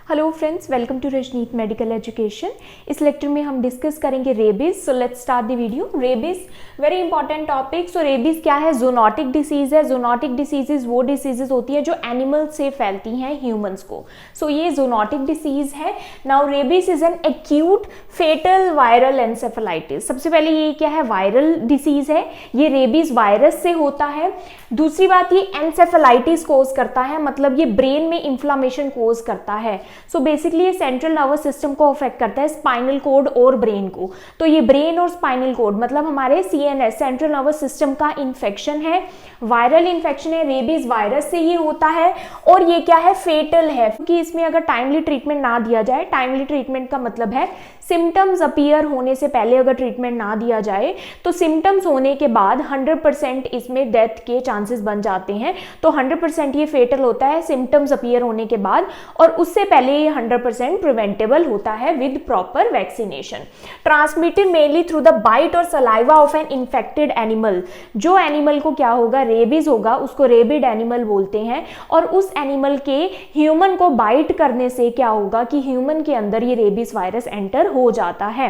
Hello friends, welcome to Rajneet medical education. इस lecture में हम डिस्कस करेंगे rabies. So let's start the video. Rabies very important topic. So rabies क्या है? Zoonotic disease है। Zoonotic diseases वो डिसीजेज होती है जो एनिमल से फैलती हैं ह्यूमंस को। सो ये जूनोटिक डिसीज है। Now rabies is an acute fatal viral encephalitis. सबसे पहले ये क्या है? वायरल डिसीज है। ये रेबीज वायरस से होता है। दूसरी बात, ये एंसेफेलाइटिस कोज करता है, मतलब ये ब्रेन में इंफ्लामेशन कोज करता है। सो बेसिकली ये सेंट्रल नर्वस सिस्टम को अफेक्ट करता है, स्पाइनल कोड और ब्रेन को। तो ये ब्रेन और स्पाइनल कोड मतलब हमारे सीएनएस सेंट्रल नर्वस सिस्टम का इन्फेक्शन है, वायरल इन्फेक्शन है। रेबीज वायरस से ये होता है और ये क्या है? फेटल है, क्योंकि इसमें अगर टाइमली ट्रीटमेंट ना दिया जाए, टाइमली ट्रीटमेंट का मतलब है सिम्टम्स अपीयर होने से पहले अगर ट्रीटमेंट ना दिया जाए तो सिम्टम्स होने के बाद 100% इसमें डेथ के चांसेस बन जाते हैं। तो 100% ये फेटल होता है सिम्टम्स अपीयर होने के बाद, और उससे पहले ये 100% प्रिवेंटेबल होता है with proper vaccination. Transmitted mainly through the bite और saliva of an infected animal. जो एनिमल को क्या होगा? रेबीज होगा, उसको रेबिड एनिमल बोलते हैं। और उस एनिमल के ह्यूमन को बाइट करने से क्या होगा कि ह्यूमन के अंदर ये रेबीज वायरस एंटर हो जाता है,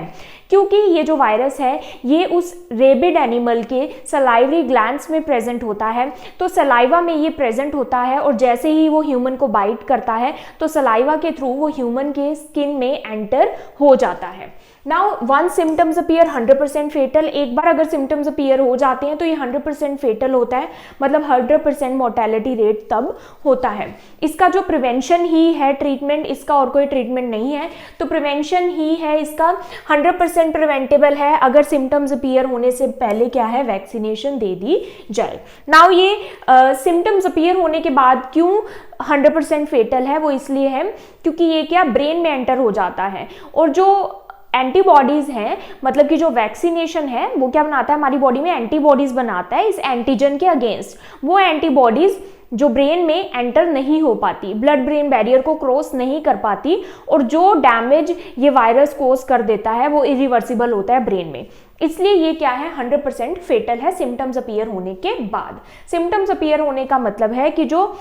क्योंकि ये जो वायरस है ये उस रेबिड एनिमल के सलाइवरी ग्लैंड्स में प्रेजेंट होता है। तो सलाइवा में ये प्रेजेंट होता है और जैसे ही वो ह्यूमन को बाइट करता है तो सलाइवा के थ्रू वो ह्यूमन के स्किन में एंटर हो जाता है। Now one symptoms appear 100% fatal. एक बार अगर सिम्टम्स अपीयर हो जाते हैं तो ये 100% फेटल होता है, मतलब 100% मोर्टेलिटी रेट तब होता है। इसका जो प्रिवेंशन ही है ट्रीटमेंट, इसका और कोई ट्रीटमेंट नहीं है, तो प्रिवेंशन ही है इसका। 100% प्रिवेंटेबल है अगर सिम्टम्स अपीयर होने से पहले क्या है? वैक्सीनेशन दे दी जाए। नाउ ये सिम्टम्स अपीयर होने के बाद क्यों 100% फेटल है? वो इसलिए है क्योंकि ये क्या ब्रेन में एंटर हो जाता है, और जो एंटीबॉडीज हैं, मतलब कि जो वैक्सीनेशन है वो क्या बनाता है? हमारी बॉडी में एंटीबॉडीज बनाता है इस एंटीजन के अगेंस्ट। वो एंटीबॉडीज जो ब्रेन में एंटर नहीं हो पाती, ब्लड ब्रेन बैरियर को क्रॉस नहीं कर पाती, और जो डैमेज ये वायरस कोज कर देता है वो इरिवर्सिबल होता है ब्रेन में। इसलिए ये क्या है? 100% फेटल है सिम्टम्स अपीयर होने के बाद। सिम्टम्स अपीयर होने का मतलब है कि जो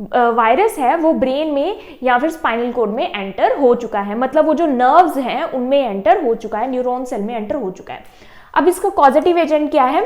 वायरस है वो ब्रेन में या फिर स्पाइनल कोड में एंटर हो चुका है, मतलब वो जो नर्व्स हैं उनमें एंटर हो चुका है, न्यूरॉन सेल में एंटर हो चुका है। अब इसका कॉजेटिव एजेंट क्या है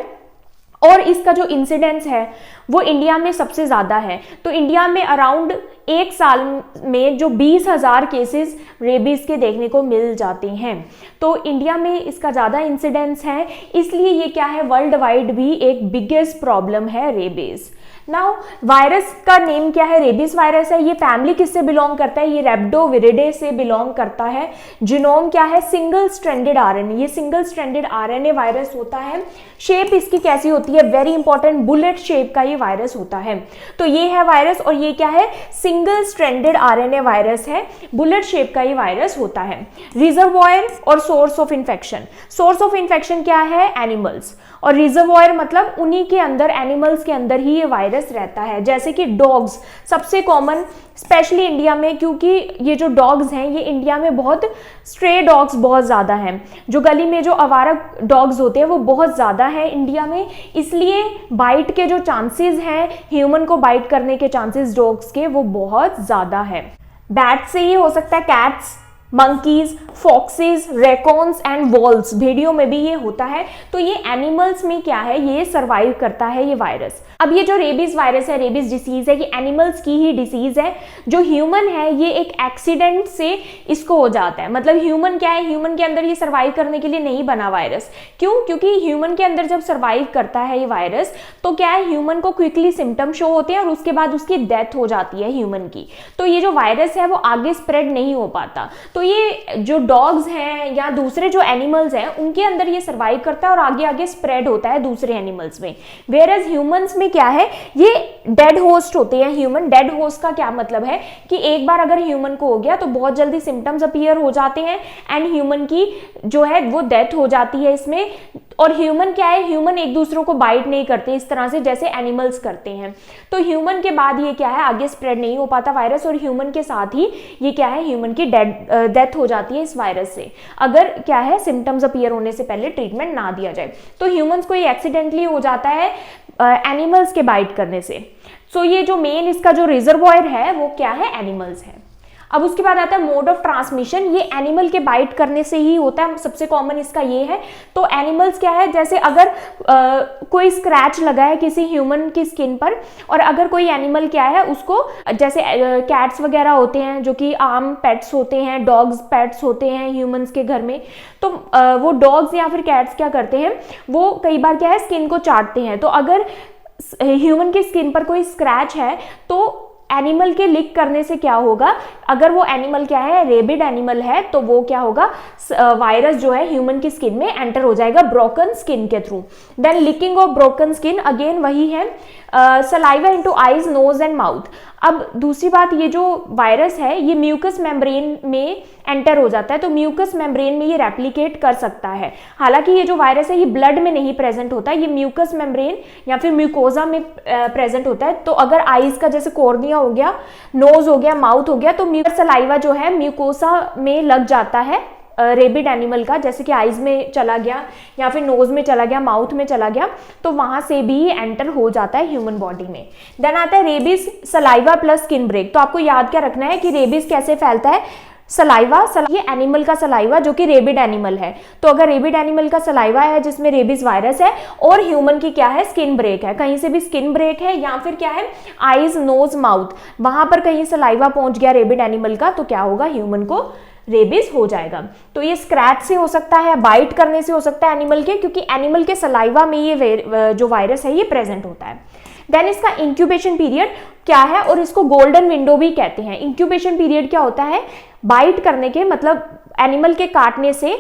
और इसका जो इंसिडेंस है वो इंडिया में सबसे ज़्यादा है। तो इंडिया में अराउंड एक साल में जो 20,000 केसेस रेबीज़ के देखने को मिल जाते हैं। तो इंडिया में इसका ज़्यादा इंसिडेंस है, इसलिए ये क्या है? वर्ल्ड वाइड भी एक बिगेस्ट प्रॉब्लम है रेबीज़। नाउ वायरस का नेम क्या है? रेबीज वायरस है। ये फैमिली किससे बिलोंग करता है? ये रेप्डोविरिडे से बिलोंग करता है। जीनोम क्या है? Single stranded RNA. ये सिंगल स्ट्रैंडेड आरएनए वायरस होता है। शेप इसकी कैसी होती है? वेरी इंपॉर्टेंट, बुलेट शेप का ये वायरस होता है। तो ये है वायरस, और ये क्या है? सिंगल स्ट्रैंडेड आरएनए वायरस है, बुलेट शेप का ये वायरस होता है। रिजर्वॉयर और source of infection. Source of infection क्या है? एनिमल्स, और रिजर्वॉयर मतलब उन्हीं के अंदर, एनिमल्स के अंदर ही ये वायरस रहता है। जैसे कि डॉग्स सबसे कॉमन, स्पेशली इंडिया में, क्योंकि ये जो डॉग्स हैं ये इंडिया में बहुत स्ट्रे डॉग्स बहुत ज़्यादा हैं। जो गली में जो आवारा डॉग्स होते हैं वो बहुत ज़्यादा हैं इंडिया में, इसलिए बाइट के जो चांसेस हैं, ह्यूमन को बाइट करने के चांसेस डॉग्स के, वो बहुत ज़्यादा है। बैट से ये हो सकता है, cats, monkeys, foxes, raccoons and wolves, भेड़ियों में भी ये होता है। तो ये एनिमल्स में क्या है? ये सर्वाइव करता है ये वायरस। अब ये जो रेबीज वायरस है, रेबीज डिसीज है, ये एनिमल्स की ही डिसीज है। जो ह्यूमन है ये एक एक्सीडेंट से इसको हो जाता है, मतलब ह्यूमन क्या है? ह्यूमन के अंदर ये सर्वाइव करने के लिए नहीं बना वायरस। क्यों? क्योंकि ह्यूमन के अंदर जब सर्वाइव करता है ये वायरस तो क्या है? ह्यूमन को क्विकली सिम्टम शो होते हैं और उसके बाद उसकी डेथ हो जाती है ह्यूमन की। तो ये जो वायरस है वो आगे स्प्रेड नहीं हो पाता। तो ये जो डॉग्स हैं या दूसरे जो एनिमल्स हैं उनके अंदर ये सर्वाइव करता है और आगे आगे स्प्रेड होता है दूसरे एनिमल्स में। वेयरएज ह्यूमंस में क्या है? ये डेड होस्ट होते हैं। ह्यूमन डेड होस्ट का क्या मतलब है कि एक बार अगर ह्यूमन को हो गया तो बहुत जल्दी सिम्टम्स अपीयर हो जाते हैं एंड ह्यूमन की जो है वो डेथ हो जाती है इसमें। और ह्यूमन क्या है? ह्यूमन एक दूसरों को बाइट नहीं करते इस तरह से जैसे एनिमल्स करते हैं। तो ह्यूमन के बाद ये क्या है? आगे स्प्रेड नहीं हो पाता वायरस, और ह्यूमन के साथ ही ये क्या है? ह्यूमन की डेथ हो जाती है इस वायरस से, अगर क्या है? सिम्टम्स अपीयर होने से पहले ट्रीटमेंट ना दिया जाए। तो ह्यूमंस को ये एक्सीडेंटली हो जाता है एनिमल्स के बाइट करने से। सो ये जो मेन इसका जो रिजर्वॉयर है वो क्या है? एनिमल्स है। अब उसके बाद आता है मोड ऑफ ट्रांसमिशन, ये एनिमल के बाइट करने से ही होता है, सबसे कॉमन इसका ये है। तो एनिमल्स क्या है, जैसे अगर कोई स्क्रैच लगा है किसी ह्यूमन की स्किन पर, और अगर कोई एनिमल क्या है उसको, जैसे कैट्स वगैरह होते हैं जो कि आम पेट्स होते हैं, डॉग्स पेट्स होते हैं ह्यूमंस के घर में, तो वो डॉग्स या फिर कैट्स क्या करते हैं, वो कई बार क्या है स्किन को चाटते हैं। तो अगर ह्यूमन की स्किन पर कोई स्क्रैच है तो एनिमल के लिक करने से क्या होगा, अगर वो एनिमल क्या है रेबिड एनिमल है, तो वो क्या होगा, वायरस जो है ह्यूमन की स्किन में एंटर हो जाएगा ब्रोकन स्किन के through. Then licking of broken skin, again वही है, saliva into eyes, nose and mouth. अब दूसरी बात, ये जो वायरस है ये म्यूकस मेम्ब्रेन में एंटर हो जाता है, तो म्यूकस मेम्ब्रेन में ये रेप्लिकेट कर सकता है। हालांकि ये जो वायरस है ये ब्लड में नहीं प्रेजेंट होता है, ये म्यूकस मेम्ब्रेन या फिर म्यूकोजा में प्रेजेंट होता है। तो अगर आईज का जैसे कॉर्निया हो गया, नोज हो गया, माउथ हो गया, तो सलाइवा जो है म्यूकोसा में लग जाता है रेबिड एनिमल का, जैसे कि आईज में चला गया या फिर नोज में चला गया, माउथ में चला गया, तो वहां से भी एंटर हो जाता है ह्यूमन बॉडी में। देन आता है rabies saliva plus skin break. तो आपको याद क्या रखना है कि रेबीज कैसे फैलता है, सलाइवा, ये एनिमल का सलाइवा जो कि रेबिड एनिमल है। तो अगर रेबिड एनिमल का सलाइवा है जिसमें रेबीज वायरस है, और ह्यूमन की क्या है स्किन ब्रेक है, कहीं से भी स्किन ब्रेक है या फिर क्या है आईज, नोज, माउथ, वहां पर कहीं सलाइवा पहुंच गया रेबिड एनिमल का, तो क्या होगा, ह्यूमन को रेबीज हो जाएगा। तो ये स्क्रैच से हो सकता है, बाइट करने से हो सकता है एनिमल के, क्योंकि एनिमल के सलाइवा में ये जो वायरस है ये प्रेजेंट होता है। देन इसका इंक्यूबेशन पीरियड क्या है, और इसको गोल्डन विंडो भी कहते हैं। इंक्यूबेशन पीरियड क्या होता है, बाइट करने के मतलब एनिमल के काटने से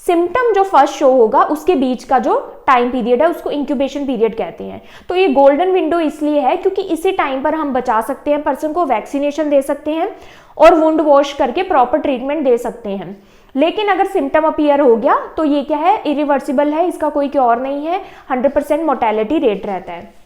सिम्टम जो फर्स्ट शो होगा उसके बीच का जो टाइम पीरियड है उसको इंक्यूबेशन पीरियड कहते हैं। तो ये गोल्डन विंडो इसलिए है क्योंकि इसी टाइम पर हम बचा सकते हैं पर्सन को, वैक्सीनेशन दे सकते हैं और वुंड वॉश करके प्रॉपर ट्रीटमेंट दे सकते हैं। लेकिन अगर सिम्टम अपीयर हो गया तो ये क्या है, इरिवर्सिबल है, इसका कोई क्योर नहीं है, 100% मोर्टेलिटी रेट रहता है।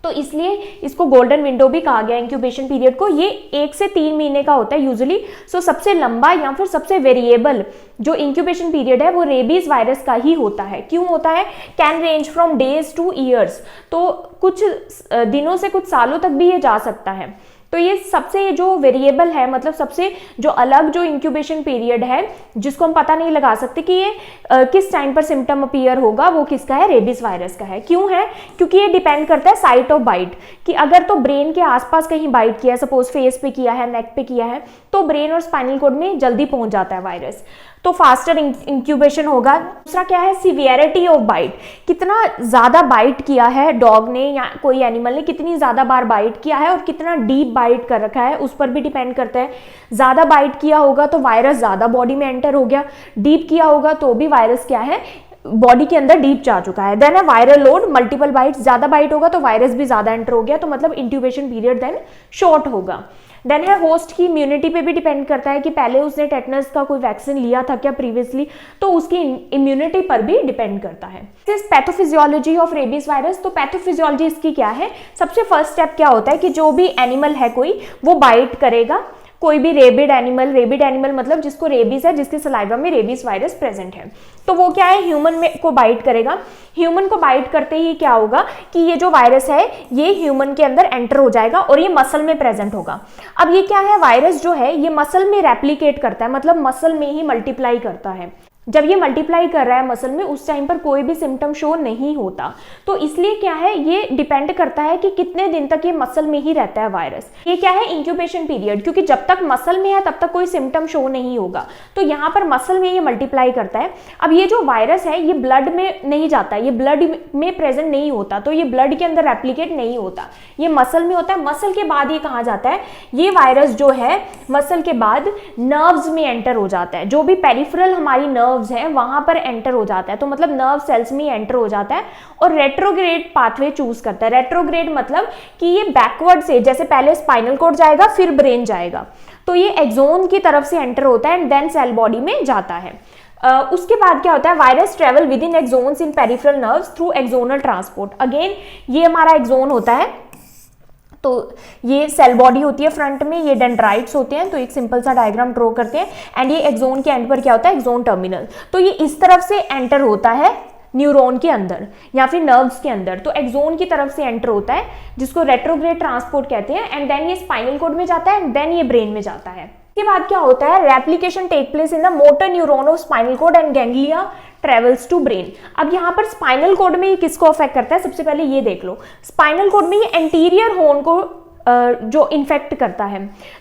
तो इसलिए इसको गोल्डन विंडो भी कहा गया इंक्यूबेशन पीरियड को। ये 1 से 3 महीने का होता है यूजुअली। सो सबसे लंबा या फिर सबसे वेरिएबल जो इंक्यूबेशन पीरियड है वो रेबीज वायरस का ही होता है। क्यों होता है, can range from days two years, तो कुछ दिनों से कुछ सालों तक भी ये जा सकता है। तो ये सबसे जो वेरिएबल है, मतलब सबसे जो अलग जो इंक्यूबेशन पीरियड है जिसको हम पता नहीं लगा सकते कि ये किस टाइम पर सिम्टम अपीयर होगा, वो किसका है, रेबीज वायरस का है। क्यों है, क्योंकि ये डिपेंड करता है साइट ऑफ बाइट, कि अगर तो ब्रेन के आसपास कहीं बाइट किया है, सपोज फेस पे किया है, नेक पे किया है, तो ब्रेन और स्पाइनल कॉर्ड में जल्दी पहुंच जाता है वायरस, तो फास्टर इंक्यूबेशन होगा। दूसरा क्या है, सिवियरिटी ऑफ बाइट, कितना ज्यादा बाइट किया है डॉग ने या कोई एनिमल ने, कितनी ज्यादा बार बाइट किया है और कितना डीप बाइट कर रखा है, उस पर भी डिपेंड करता है। ज्यादा बाइट किया होगा तो वायरस ज्यादा बॉडी में एंटर हो गया, डीप किया होगा तो भी वायरस क्या है, बॉडी के अंदर डीप जा चुका है। देन है वायरल लोड, मल्टीपल बाइट, ज्यादा बाइट होगा तो वायरस भी ज्यादा एंटर हो गया, तो मतलब इंक्यूबेशन पीरियड देन शॉर्ट होगा। देन है होस्ट की इम्यूनिटी पे भी डिपेंड करता है कि पहले उसने टेटनस का कोई वैक्सीन लिया था क्या प्रीवियसली, तो उसकी इम्यूनिटी पर भी डिपेंड करता है। पैथोफिजियोलॉजी ऑफ रेबीज वायरस, तो पैथोफिजियोलॉजी इसकी क्या है, सबसे फर्स्ट स्टेप क्या होता है कि जो भी एनिमल है कोई, वो बाइट करेगा, कोई भी रेबिड एनिमल मतलब जिसको रेबीज है, जिसके सलाइवा में रेबीज वायरस प्रेजेंट है, तो वो क्या है, ह्यूमन में को बाइट करेगा। ह्यूमन को बाइट करते ही क्या होगा कि ये जो वायरस है ये ह्यूमन के अंदर एंटर हो जाएगा और ये मसल में प्रेजेंट होगा। अब ये क्या है, वायरस जो है ये मसल में रेप्लिकेट करता है, मतलब मसल में ही मल्टीप्लाई करता है। जब ये मल्टीप्लाई कर रहा है मसल में, उस टाइम पर कोई भी सिम्टम शो नहीं होता। तो इसलिए क्या है, ये डिपेंड करता है कि कितने दिन तक ये मसल में ही रहता है वायरस। ये क्या है, इंक्यूबेशन पीरियड, क्योंकि जब तक मसल में है तब तक कोई सिम्टम शो नहीं होगा, तो यहाँ पर मसल में ये मल्टीप्लाई करता है। अब ये जो वायरस है ये ब्लड में नहीं जाता, ये ब्लड में प्रेजेंट नहीं होता, तो ये ब्लड के अंदर रेप्लिकेट नहीं होता, ये मसल में होता है। मसल के बाद ये कहाँ जाता है, ये वायरस जो है मसल के बाद नर्व्स में एंटर हो जाता है, जो भी पेरिफेरल हमारी नर्व्स है वहां पर एंटर हो जाता है, तो मतलब नर्व सेल्स में एंटर हो जाता है और रेट्रोग्रेड पाथवे चूज करता है। रेट्रोग्रेड मतलब कि ये बैकवर्ड से, जैसे पहले स्पाइनल कॉर्ड जाएगा फिर ब्रेन जाएगा, तो ये एक्सोन की तरफ से एंटर होता है एंड देन सेल बॉडी में जाता है। उसके बाद क्या होता है, virus travel with in exons in peripheral nerves through axonal transport. Again ये हमारा एक्सोन होता है, तो ये सेल बॉडी होती है फ्रंट में, ये डेंड्राइट्स होते हैं, तो एक सिंपल सा डायग्राम ड्रॉ करते हैं एंड ये एक्सोन के एंड पर क्या होता है, एक्सोन टर्मिनल, तो ये इस तरफ से एंटर होता है न्यूरॉन के अंदर या फिर नर्व्स के अंदर, तो एक्सोन की तरफ से एंटर होता है जिसको रेट्रोग्रेड ट्रांसपोर्ट कहते हैं एंड देन ये स्पाइनल कॉर्ड में जाता है एंड देन ये ब्रेन में जाता है। इसके बाद क्या होता है, replication take place in the motor neuron of spinal cord and ganglia travels to brain. अब यहाँ पर स्पाइनल कॉर्ड में ये किसको अफेक्ट करता है, सबसे पहले ये देख लो, स्पाइनल कॉर्ड में ये एंटीरियर हॉर्न को जो इन्फेक्ट करता है।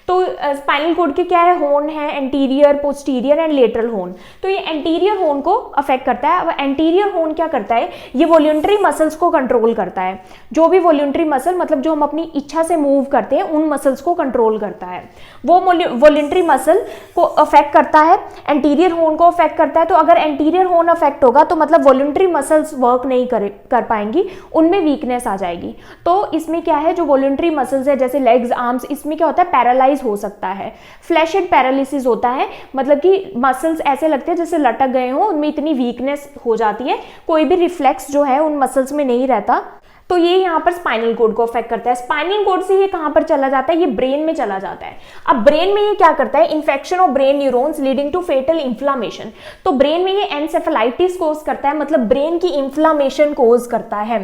तो स्पाइनल कॉर्ड के क्या है, हॉर्न है, anterior, posterior and lateral horn. तो ये एंटीरियर हॉर्न को अफेक्ट करता है। अब एंटीरियर हॉर्न क्या करता है, ये वॉल्यूंटरी मसल्स को कंट्रोल करता है। जो भी वॉल्यूंटरी मसल, मतलब जो हम अपनी इच्छा से मूव करते हैं, उन मसल्स को कंट्रोल करता है। वो वॉल्यूंटरी मसल को अफेक्ट करता है, एंटीरियर हॉर्न को अफेक्ट करता है। तो अगर एंटीरियर हॉर्न अफेक्ट होगा तो मतलब वॉल्यूंटरी मसल्स वर्क नहीं कर पाएंगी, उनमें वीकनेस आ जाएगी। तो इसमें क्या है, जो वॉल्यूंटरी मसल्स है जैसे लेग्स, आर्म्स, इसमें क्या होता है, पैरालाइज हो सकता है, फ्लैशेड पैरालिसिस होता है, मतलब कि मसल्स ऐसे लगते हैं जैसे लटक गए हो, उनमें इतनी वीकनेस हो जाती है, कोई भी रिफ्लेक्स जो है उन मसल्स में नहीं रहता। तो ये यहाँ पर स्पाइनल कॉर्ड को अफेक्ट करता है। स्पाइनल कॉर्ड से ये कहाँ पर चला जाता है, ये ब्रेन में चला जाता है। अब ब्रेन में ये क्या करता है, infection of brain neurons leading to fatal inflammation. तो ब्रेन में ये एनसेफेलाइटिस कोज करता है, मतलब ब्रेन की इन्फ्लामेशन कोज करता है।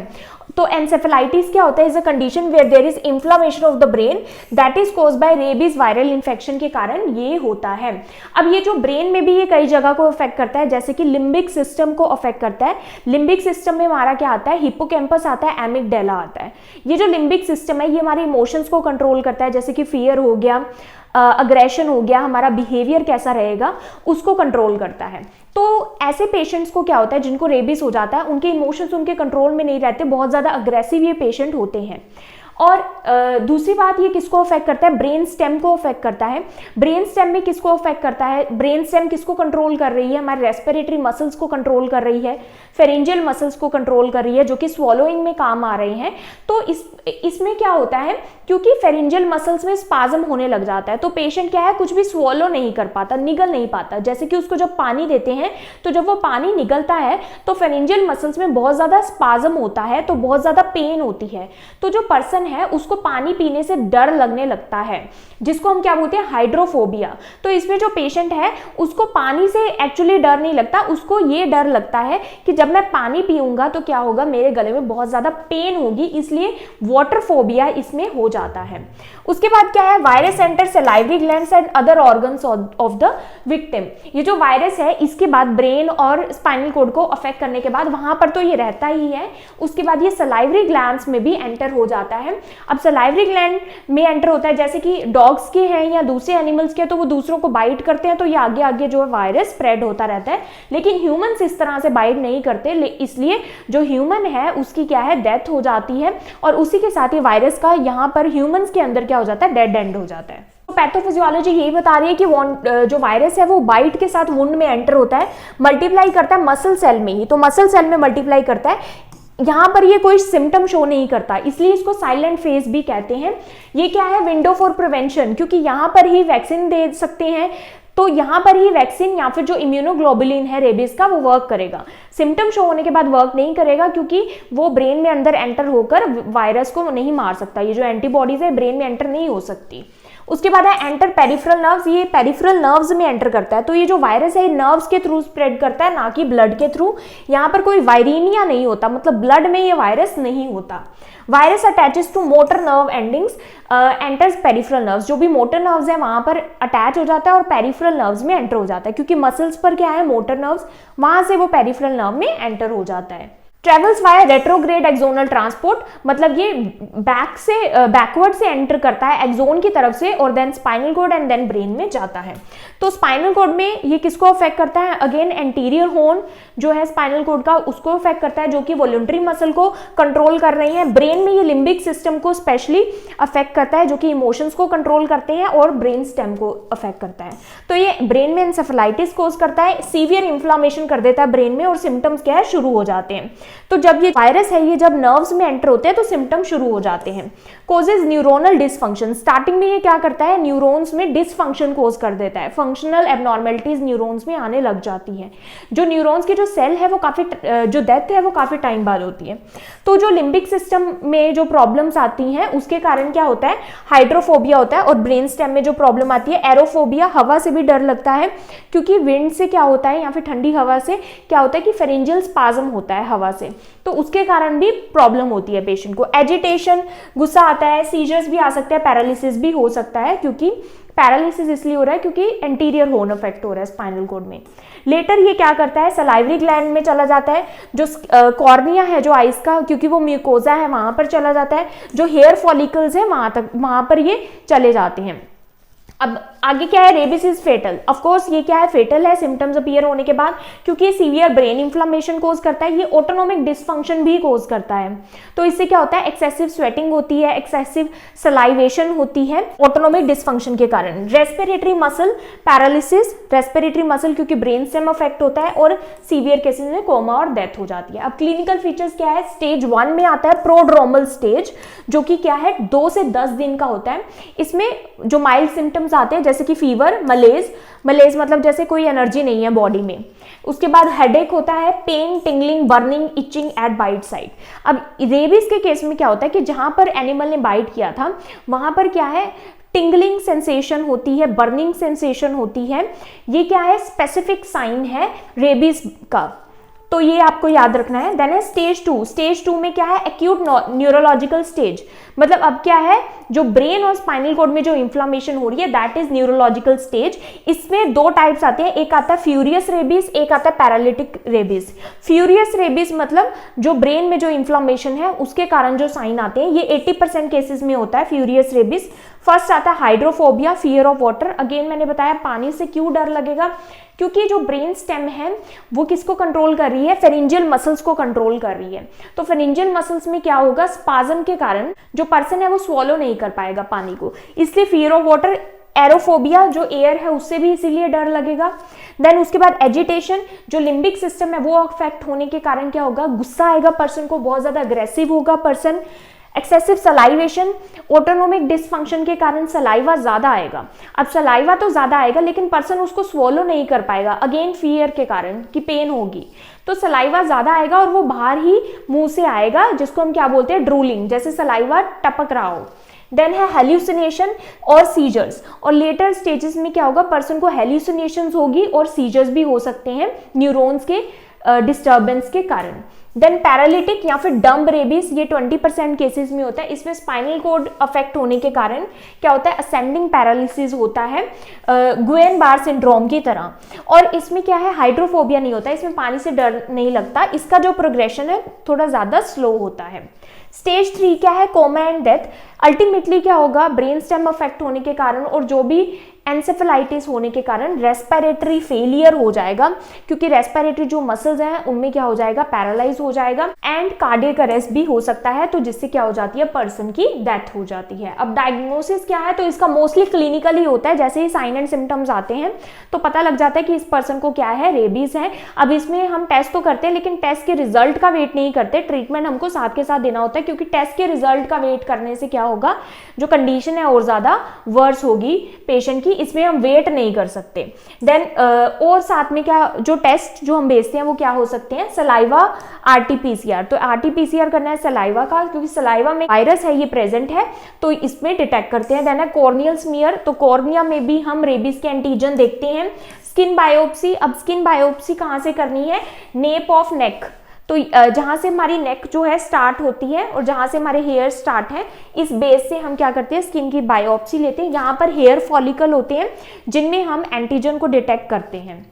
तो एनसेफेलाइटिस क्या होता है, is a condition where there is inflammation of the brain that is caused by rabies viral infection के कारण ये होता है। अब ये जो ब्रेन में भी ये कई जगह को अफेक्ट करता है, जैसे कि लिम्बिक सिस्टम को अफेक्ट करता है। लिम्बिक सिस्टम में हमारा क्या आता है, हिप्पोकैम्पस आता है, एमिगडाला आता है। ये जो लिम्बिक सिस्टम है ये हमारे इमोशंस को कंट्रोल करता है, जैसे कि फियर हो गया, अग्रेशन हो गया, हमारा बिहेवियर कैसा रहेगा उसको कंट्रोल करता है। तो ऐसे पेशेंट्स को क्या होता है, जिनको रेबीज हो जाता है, उनके इमोशंस उनके कंट्रोल में नहीं रहते, बहुत ज़्यादा अग्रेसिव ये पेशेंट होते हैं। और दूसरी बात, ये किसको अफेक्ट करता है, ब्रेन स्टेम को अफेक्ट करता है। ब्रेन स्टेम में किसको अफेक्ट करता है, ब्रेन स्टेम किसको कंट्रोल कर रही है, हमारे रेस्पिरेटरी मसल्स को कंट्रोल कर रही है, फेरेंजियल मसल्स को कंट्रोल कर रही है, जो कि स्वॉलोइंग में काम आ रहे हैं। तो इसमें क्या होता है, क्योंकि फेरेंजियल मसल्स में स्पाज्म होने लग जाता है, तो पेशेंट क्या है, कुछ भी स्वॉलो नहीं कर पाता, निगल नहीं पाता। जैसे कि उसको जब पानी देते हैं तो जब वो पानी निगलता है तो फेरेंजियल मसल्स में बहुत ज़्यादा स्पाज्म होता है, तो बहुत ज़्यादा पेन होती है। तो जो पर्सन है उसको पानी पीने से डर लगने लगता है, जिसको हम क्या बोलते हैं, हाइड्रोफोबिया। तो इसमें जो पेशेंट है उसको पानी से एक्चुअली डर नहीं लगता, उसको ये डर लगता है कि जब मैं पानी पीऊंगा तो क्या होगा, मेरे गले में बहुत ज्यादा पेन होगी, इसलिए वाटर फोबिया इसमें हो जाता है। उसके बाद क्या है, virus enter salivary glands and other organs of the victim. ये जो वायरस है इसके बाद ब्रेन और स्पाइनल कॉर्ड को अफेक्ट करने के बाद वहां पर तो ये रहता ही है, उसके बाद ये सलाइवरी ग्लैंड्स में भी एंटर हो जाता है। अब सलाइवरी ग्लैंड में एंटर होता है, जैसे कि डॉग्स के हैं या दूसरे एनिमल्स के, तो वो दूसरों को बाइट करते हैं, तो ये आगे आगे जो है वायरस स्प्रेड होता रहता है। लेकिन ह्यूमंस इस तरह से बाइट नहीं करते, इसलिए जो ह्यूमन है उसकी क्या है, डेथ हो जाती है, और उसी के साथ ही वायरस का यहाँ पर ह्यूमंस के अंदर क्या हो जाता है, डेड एंड हो जाता है। तो पैथोफिजियोलॉजी यही बता रही है कि जो वायरस है वो बाइट के साथ वुंड में एंटर होता है, मल्टीप्लाई करता है मसल सेल में ही, तो मसल सेल में मल्टीप्लाई करता है। यहाँ पर ये कोई सिम्टम शो नहीं करता, इसलिए इसको साइलेंट फेज भी कहते हैं। ये क्या है, विंडो फॉर प्रिवेंशन, क्योंकि यहाँ पर ही वैक्सीन दे सकते हैं, तो यहाँ पर ही वैक्सीन या फिर जो इम्यूनोग्लोबुलिन है रेबीज का वो वर्क करेगा। सिम्टम शो होने के बाद वर्क नहीं करेगा, क्योंकि वो ब्रेन में अंदर एंटर होकर वायरस को नहीं मार सकता। ये जो एंटीबॉडीज है ब्रेन में एंटर नहीं हो सकती। उसके बाद है एंटर पेरिफेरल नर्व्स, ये पेरिफेरल नर्व्स में एंटर करता है। तो ये जो वायरस है नर्व्स के थ्रू स्प्रेड करता है, ना कि ब्लड के थ्रू। यहाँ पर कोई वायरीनिया नहीं होता, मतलब ब्लड में ये वायरस नहीं होता। Virus attaches to motor nerve endings enters peripheral nerves, जो भी मोटर नर्व्स है वहां पर अटैच हो जाता है और पेरिफेरल नर्व्स में एंटर हो जाता है, क्योंकि मसल्स पर क्या है, मोटर नर्व्स, वहां से वो पेरिफेरल नर्व में एंटर हो जाता है। Travels via retrograde axonal transport, मतलब ये बैकवर्ड से एंटर करता है एक्सोन की तरफ से, और then spinal cord and then brain में जाता है। तो स्पाइनल कॉर्ड में ये किसको अफेक्ट करता है, अगेन एंटीरियर हॉर्न जो है स्पाइनल कॉर्ड का उसको अफेक्ट करता है, जो कि वॉल्यूंटरी मसल को कंट्रोल कर रही है। ब्रेन में ये लिम्बिक सिस्टम को स्पेशली अफेक्ट करता है, जो कि इमोशंस को कंट्रोल करते हैं, और ब्रेन स्टेम को अफेक्ट करता है। तो ये ब्रेन में एंसेफेलाइटिस कोज करता है, सीवियर इन्फ्लामेशन कर देता है ब्रेन में, और सिम्टम्स क्या है, शुरू हो जाते हैं। तो जब ये वायरस है ये जब नर्व्स में एंटर होते हैं तो सिम्टम शुरू हो जाते हैं। कोजेज न्यूरोनल डिसफंक्शन, स्टार्टिंग में ये क्या करता है, न्यूरॉन्स में डिसफंक्शन कोज कर देता है, फंक्शनल एबनॉर्मेलिटीज न्यूरॉन्स में आने लग जाती है। जो न्यूरॉन्स की जो सेल है वो काफी जो डेथ है वो काफी टाइम बाद होती है। तो जो लिम्बिक सिस्टम में जो प्रॉब्लम्स आती हैं उसके कारण क्या होता है, हाइड्रोफोबिया होता है, और ब्रेन स्टेम में जो प्रॉब्लम आती है एरोफोबिया, हवा से भी डर लगता है, क्योंकि विंड से क्या होता है या फिर ठंडी हवा से क्या होता है कि फेरेंजियल स्पाज्म होता है हवा से, तो उसके कारण भी प्रॉब्लम होती है पेशेंट को। एजिटेशन, गुस्सा आता है, सीजर्स भी आ सकते हैं, पैरालिसिस भी हो सकता है, क्योंकि पैरालिसिस इसलिए हो रहा है क्योंकि एंटीरियर हॉर्न अफेक्ट हो रहा है स्पाइनल कॉर्ड में। लेटर ये क्या करता है, सलाइवरी ग्लैंड में चला जाता है, जो कॉर्निया है जो आइस का, क्योंकि वो म्यूकोजा है वहां पर चला जाता है, जो हेयर फॉलिकल्स है वहां पर ये चले जाते हैं। अब आगे क्या है, rabies is fatal. Of course ये क्या है, फेटल है सिम्टम्स अपीयर होने के बाद, क्योंकि ये सीवियर ब्रेन इंफ्लेमेशन कोज करता है, ये ऑटोनोमिक डिसफंक्शन भी कोज करता है। तो इससे क्या होता है, एक्सेसिव स्वेटिंग होती है, एक्सेसिव सलाइवेशन होती है ऑटोनोमिक डिसफंक्शन के कारण। Respiratory muscle paralysis, respiratory muscle क्योंकि ब्रेन स्टेम अफेक्ट होता है और सीवियर केसेस में कोमा और डेथ हो जाती है। अब क्लिनिकल फीचर्स क्या है, स्टेज 1 में आता है प्रोड्रोमल स्टेज, जो कि क्या है 2 से 10 दिन का होता है। इसमें जो माइल्ड सिम्टम्स आते हैं जैसे कि फीवर, मलेज मतलब जैसे कोई एनर्जी नहीं है बॉडी में। उसके बाद हेडेक होता है, pain, tingling, burning, itching at bite site. अब रेबीज के केस में क्या होता है कि जहां पर एनिमल ने बाइट किया था वहां पर क्या है, टिंगलिंग सेंसेशन होती है, बर्निंग सेंसेशन होती है। ये क्या है, स्पेसिफिक साइन है रेबीज का, तो ये आपको याद रखना है। देन है स्टेज 2। स्टेज 2 में क्या है, एक्यूट न्यूरोलॉजिकल स्टेज, मतलब अब क्या है, जो ब्रेन और स्पाइनल कॉर्ड में जो इंफ्लेमेशन हो रही है दैट इज न्यूरोलॉजिकल स्टेज। इसमें 2 टाइप्स आते हैं, एक आता है फ्यूरियस रेबीज, एक आता है पैरालिटिक रेबीज। फ्यूरियस रेबीज मतलब जो ब्रेन में जो इंफ्लेमेशन है उसके कारण जो साइन आते हैं, ये 80% केसेस में होता है फ्यूरियस रेबीज। फर्स्ट आता है hydrophobia, fear of water. Again मैंने बताया पानी से क्यों डर लगेगा, क्योंकि जो ब्रेन स्टेम है वो किसको कंट्रोल कर रही है, फेरिंजियल मसल्स को कंट्रोल कर रही है। तो फेरिंजियल मसल्स में क्या होगा, स्पाज्म के कारण जो पर्सन है वो स्वॉलो नहीं कर पाएगा पानी को, इसलिए फियर ऑफ वाटर। एरोफोबिया जो एयर है उससे भी इसीलिए डर लगेगा। देन उसके बाद एजिटेशन, जो लिम्बिक सिस्टम है वो अफेक्ट होने के कारण क्या होगा, गुस्सा आएगा पर्सन को, बहुत ज्यादा अग्रेसिव होगा person. Excessive salivation, autonomic dysfunction के कारण सलाइवा ज्यादा आएगा। अब सलाइवा तो ज्यादा आएगा लेकिन पर्सन उसको स्वॉलो नहीं कर पाएगा, अगेन फियर के कारण कि पेन होगी, तो सलाइवा ज्यादा आएगा और वो बाहर ही मुंह से आएगा, जिसको हम क्या बोलते हैं, ड्रूलिंग, जैसे सलाइवा टपक रहा हो। देन है हेल्यूसिनेशन और सीजर्स, और लेटर स्टेजेस में क्या होगा, पर्सन को हेल्यूसिनेशंस होगी और सीजर्स भी हो सकते हैं न्यूरॉन्स के डिस्टर्बेंस के कारण। देन पैरालिटिक या फिर डम्ब रेबीज, ये 20% केसेस में होता है। इसमें स्पाइनल कॉर्ड अफेक्ट होने के कारण क्या होता है, असेंडिंग पैरालिसिस होता है गुएन बार सिंड्रोम की तरह। और इसमें क्या है, हाइड्रोफोबिया नहीं होता, इसमें पानी से डर नहीं लगता, इसका जो प्रोग्रेशन है थोड़ा ज्यादा स्लो होता है। स्टेज 3 क्या है, कोमा एंड डेथ। अल्टीमेटली क्या होगा, ब्रेन स्टेम अफेक्ट होने के कारण और जो भी एंसेफेलाइटिस होने के कारण रेस्पिरेटरी फेलियर हो जाएगा, क्योंकि रेस्पिरेटरी जो मसल्स हैं उनमें क्या हो जाएगा, पैरालाइज हो जाएगा, एंड कार्डियक अरेस्ट भी हो सकता है, तो जिससे क्या हो जाती है, पर्सन की डेथ हो जाती है। अब डायग्नोसिस क्या है, तो इसका मोस्टली क्लिनिकल ही होता है, जैसे ही साइन एंड सिम्टम्स आते हैं तो पता लग जाता है कि इस पर्सन को क्या है, रेबीज है। अब इसमें हम टेस्ट तो करते हैं लेकिन टेस्ट के रिजल्ट का वेट नहीं करते, ट्रीटमेंट हमको साथ के साथ देना होता है, क्योंकि टेस्ट के रिजल्ट का वेट करने से क्या होगा, जो कंडीशन है और ज्यादा वर्स होगी पेशेंट की, इसमें हम वेट नहीं कर सकते। देन और साथ में क्या, जो टेस्ट जो हम भेजते हैं वो क्या हो सकते हैं, सलाइवा, आरटीपीसीआर। तो आरटीपीसीआर करना है सलाइवा का, क्योंकि सलाइवा में वायरस है ये प्रेजेंट है, तो इसमें डिटेक्ट करते हैं। देन है कॉर्नियल स्मीयर, तो कॉर्निया में भी हम रेबीज के एंटीजन देखते हैं। स्किन बायोप्सी, अब स्किन बायोप्सी कहाँ से करनी है, नेप ऑफ नेक, तो जहां से हमारी नेक जो है स्टार्ट होती है और जहां से हमारे हेयर स्टार्ट है, इस बेस से हम क्या करते हैं, स्किन की बायोप्सी लेते हैं। यहाँ पर हेयर फॉलिकल होते हैं जिनमें हम एंटीजन को डिटेक्ट करते हैं,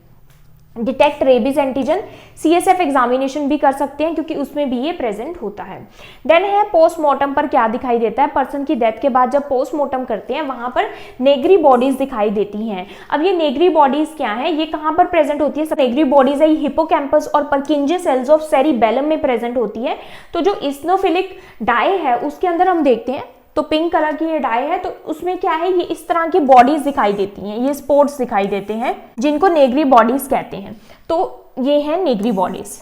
detect rabies antigen. CSF examination भी कर सकते हैं क्योंकि उसमें भी ये प्रेजेंट होता है। देन है पोस्टमार्टम पर क्या दिखाई देता है, पर्सन की डेथ के बाद जब पोस्टमार्टम करते हैं वहां पर नेग्री बॉडीज दिखाई देती हैं। अब ये नेग्री बॉडीज क्या है, ये कहां पर प्रेजेंट होती है, नेग्री बॉडीज है हिपोकैम्पस और परकिंजे सेल्स ऑफ सेरिबेलम में प्रेजेंट होती है। तो जो इस्नोफिलिक डाई है उसके अंदर हम देखते हैं, तो पिंक कलर की ये डाई है, तो उसमें क्या है, ये इस तरह की बॉडीज दिखाई देती हैं, ये स्पॉट्स दिखाई देते हैं जिनको नेग्री बॉडीज कहते हैं। तो ये है नेग्री बॉडीज।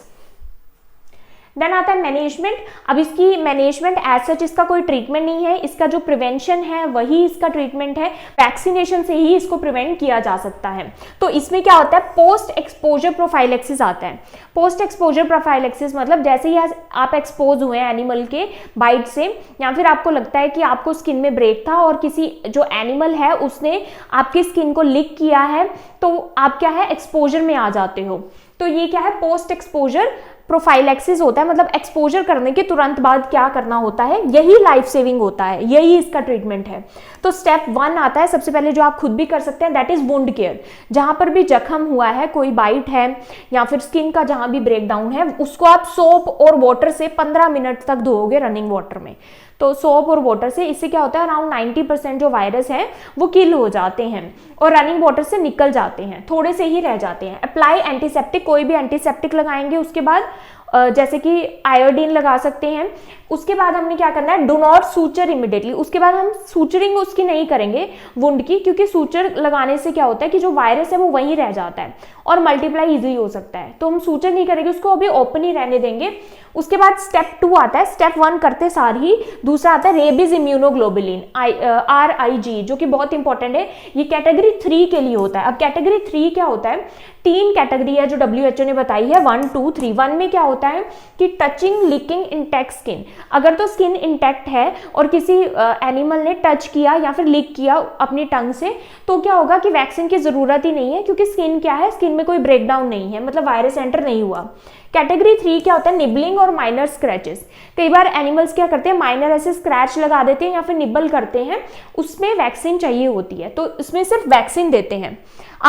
देन आता है मैनेजमेंट। अब इसकी मैनेजमेंट एज सच इसका कोई ट्रीटमेंट नहीं है, इसका जो प्रिवेंशन है वही इसका ट्रीटमेंट है, वैक्सीनेशन से ही इसको प्रिवेंट किया जा सकता है। तो इसमें क्या होता है, पोस्ट एक्सपोजर प्रोफाइलेक्सिस आता है। पोस्ट एक्सपोजर प्रोफाइलेक्सिस मतलब जैसे ही आप एक्सपोज हुए एनिमल के बाइट से, या फिर आपको लगता है कि आपको स्किन में ब्रेक था और किसी जो एनिमल है उसने आपकी स्किन को लिक किया है, तो आप क्या है, एक्सपोजर में आ जाते हो। तो ये क्या है, पोस्ट एक्सपोजर प्रोफाइलैक्सिस होता है, मतलब एक्सपोजर करने के तुरंत बाद क्या करना होता है, यही लाइफ सेविंग होता है, यही इसका ट्रीटमेंट है। तो स्टेप 1 आता है सबसे पहले जो आप खुद भी कर सकते हैं, दैट इज वुंड केयर। जहां पर भी जख्म हुआ है, कोई बाइट है या फिर स्किन का जहां भी ब्रेकडाउन है, उसको आप सोप और वाटर से 15 मिनट तक धोओगे रनिंग वाटर में। तो सोप और वाटर से, इससे क्या होता है, अराउंड 90% जो वायरस है वो किल हो जाते हैं और रनिंग वाटर से निकल जाते हैं, थोड़े से ही रह जाते हैं। अप्लाई एंटीसेप्टिक, कोई भी एंटीसेप्टिक लगाएंगे, उसके बाद जैसे कि आयोडीन लगा सकते हैं। उसके बाद हमने क्या करना है, डू नॉट सूचर इमिडिएटली। उसके बाद हम सूचरिंग उसकी नहीं करेंगे वुंड की, क्योंकि सूचर लगाने से क्या होता है कि जो वायरस है वो वहीं रह जाता है और मल्टीप्लाई इजीली हो सकता है, तो हम सूचर नहीं करेंगे, उसको अभी ओपन ही रहने देंगे। उसके बाद स्टेप 2 आता है, स्टेप 1 करते सार ही दूसरा आता है रेबीज इम्यूनोग्लोबुलिन RIG, जो कि बहुत इंपॉर्टेंट है, ये कैटेगरी 3 के लिए होता है। अब कैटेगरी 3 क्या होता है, 3 कैटेगरी है जो WHO ने बताई है, 1 2 3। 1 में क्या होता है कि टचिंग लिकिंग इंटैक्ट स्किन, अगर तो स्किन इंटैक्ट है और किसी एनिमल ने टच किया या फिर लिक किया अपनी टंग से, तो क्या होगा कि वैक्सीन की जरूरत ही नहीं है, क्योंकि स्किन क्या है, स्किन में कोई ब्रेकडाउन नहीं है, मतलब वायरस एंटर नहीं हुआ। कैटेगरी 3 क्या होता है, निबलिंग और माइनर स्क्रैचेस। कई बार एनिमल्स क्या करते हैं, माइनर ऐसे स्क्रैच लगा देते हैं या फिर निबल करते हैं, उसमें वैक्सीन चाहिए होती है, तो इसमें सिर्फ वैक्सीन देते हैं,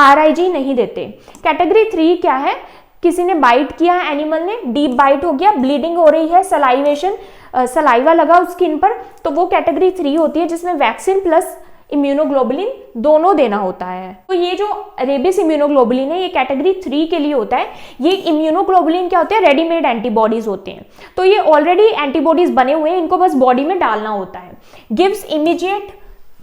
RIG नहीं देते। कैटेगरी 3 क्या है, किसी ने बाइट किया एनिमल ने, डीप बाइट हो गया, ब्लीडिंग हो रही है, सलाइवेशन, सलाइवा लगा उस स्किन पर, तो वो कैटेगरी 3 होती है, जिसमें वैक्सीन प्लस इम्यूनोग्लोबुलिन दोनों देना होता है। तो ये जो रेबिस इम्यूनोग्लोबुलिन है, ये कैटेगरी 3 के लिए होता है। ये इम्यूनोग्लोबुलिन क्या होते हैं, रेडीमेड एंटीबॉडीज होते हैं, तो ये ऑलरेडी एंटीबॉडीज बने हुए हैं, इनको बस बॉडी में डालना होता है। Gives immediate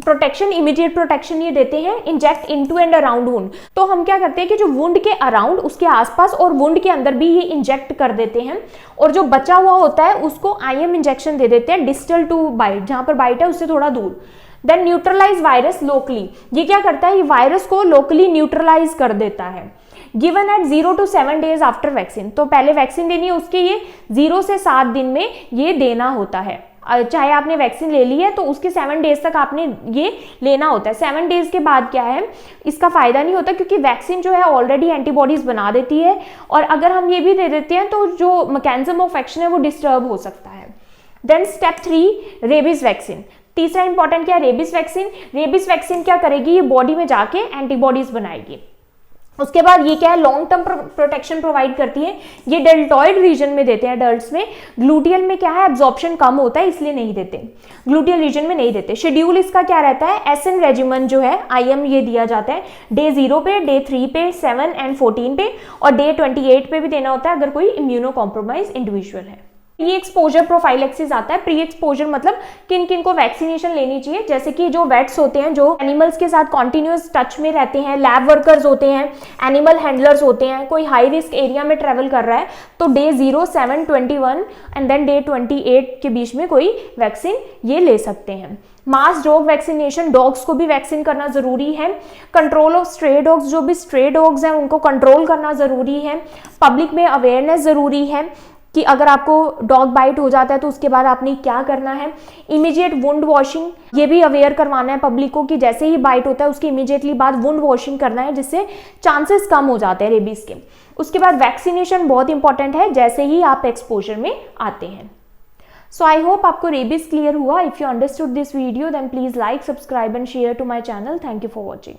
protection, immediate protection ये देते हैं, inject into and around wound. तो हम क्या करते हैं कि जो वुंड के अराउंड, उसके आसपास और वुंड के अंदर भी ये इंजेक्ट कर देते हैं, और जो बचा हुआ होता है उसको IM इंजेक्शन दे देते हैं, डिस्टल टू बाइट, जहां पर बाइट है उससे थोड़ा दूर। देन न्यूट्रलाइज वायरस लोकली, ये क्या करता है, ये वायरस को लोकली न्यूट्रलाइज कर देता है। Given at 0 to 7 days after vaccine, तो पहले वैक्सीन देनी है, उसके ये 0 से 7 दिन में ये देना होता है। चाहे आपने वैक्सीन ले ली है तो उसके 7 डेज तक आपने ये लेना होता है। 7 डेज के बाद क्या है, इसका फायदा नहीं होता, क्योंकि वैक्सीन जो है ऑलरेडी एंटीबॉडीज बना देती है, और अगर हम ये भी दे देते हैं तो जो मैकेनिज्म ऑफ एक्शन है वो डिस्टर्ब हो सकता है। Then step 3 rabies vaccine. तीसरा इंपॉर्टेंट क्या है, रेबीज वैक्सीन। रेबीज वैक्सीन क्या करेगी, ये बॉडी में जाके एंटीबॉडीज बनाएगी। उसके बाद ये क्या है, लॉन्ग टर्म प्रोटेक्शन प्रोवाइड करती है। ये डेल्टॉइड रीजन में देते हैं एडल्ट्स में, ग्लूटियल में क्या है, एब्जॉर्प्शन कम होता है इसलिए नहीं देते, ग्लूटियल रीजन में नहीं देते। शेड्यूल इसका क्या रहता है, SN रेजिमेंट जो है IM ये दिया जाता है डे 0 पे, डे 3 पे, 7 and 14 पे, और डे 28 पे भी देना होता है अगर कोई इम्यूनो कॉम्प्रोमाइज इंडिविजुअल है। ये एक्सपोजर प्रोफाइलैक्सिस आता है। प्री एक्सपोजर मतलब किन किन को वैक्सीनेशन लेनी चाहिए, जैसे कि जो वेट्स होते हैं, जो एनिमल्स के साथ कॉन्टिन्यूस टच में रहते हैं, लैब वर्कर्स होते हैं, एनिमल हैंडलर्स होते हैं, कोई हाई रिस्क एरिया में ट्रेवल कर रहा है, तो डे 0, 7, 21 एंड देन डे 28 के बीच में कोई वैक्सीन ये ले सकते हैं। मास डॉग वैक्सीनेशन, डॉग्स को भी वैक्सीन करना जरूरी है। कंट्रोल ऑफ स्ट्रे डॉग्स, जो भी स्ट्रे डॉग्स हैं उनको कंट्रोल करना जरूरी है। पब्लिक में अवेयरनेस जरूरी है कि अगर आपको डॉग बाइट हो जाता है तो उसके बाद आपने क्या करना है। इमीडिएट वुंड वॉशिंग, ये भी अवेयर करवाना है पब्लिक को कि जैसे ही बाइट होता है उसके इमीडिएटली बाद वुंड वॉशिंग करना है, जिससे चांसेस कम हो जाते हैं रेबीज के। उसके बाद वैक्सीनेशन बहुत इंपॉर्टेंट है जैसे ही आप एक्सपोजर में आते हैं। सो आई होप आपको रेबीज क्लियर हुआ। If you understood this video then please like, subscribe and share to my channel. Thank you for watching.